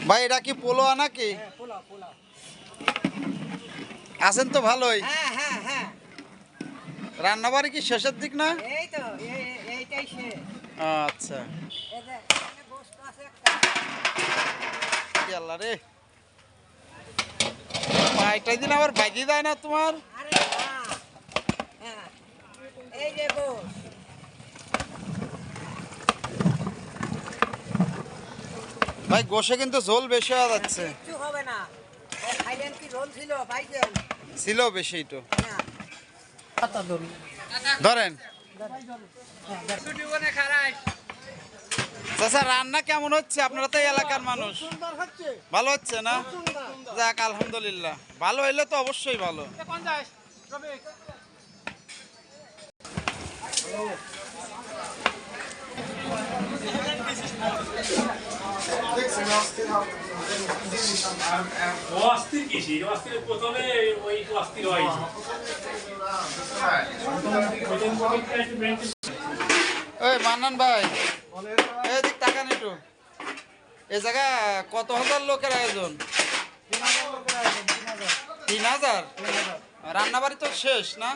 ভাই এটা কি পোলোয়া নাকি? আছেন তো ভালোই। রান্নাবাড়ি কি শেষের দিক না? আচ্ছা আল্লাহ রে, পাইটাই দিন আবার ভাজি দেয় না তোমার? ভাই গোশে কিন্তু ঝোল বেশি হয়ে যাচ্ছে। ছিল বেশি তো। ধরেন চাচা, রান্না কেমন হচ্ছে? আপনারা তো এলাকার মানুষ, ভালো হচ্ছে না? যাক আলহামদুলিল্লাহ, ভালো হইলে তো অবশ্যই ভালো। ওই মান্নান ভাই, এদিক তাকান একটু। এ জায়গা কত হাজার লোকের আয়োজন? 3000। রান্না বাড়ি তো শেষ না?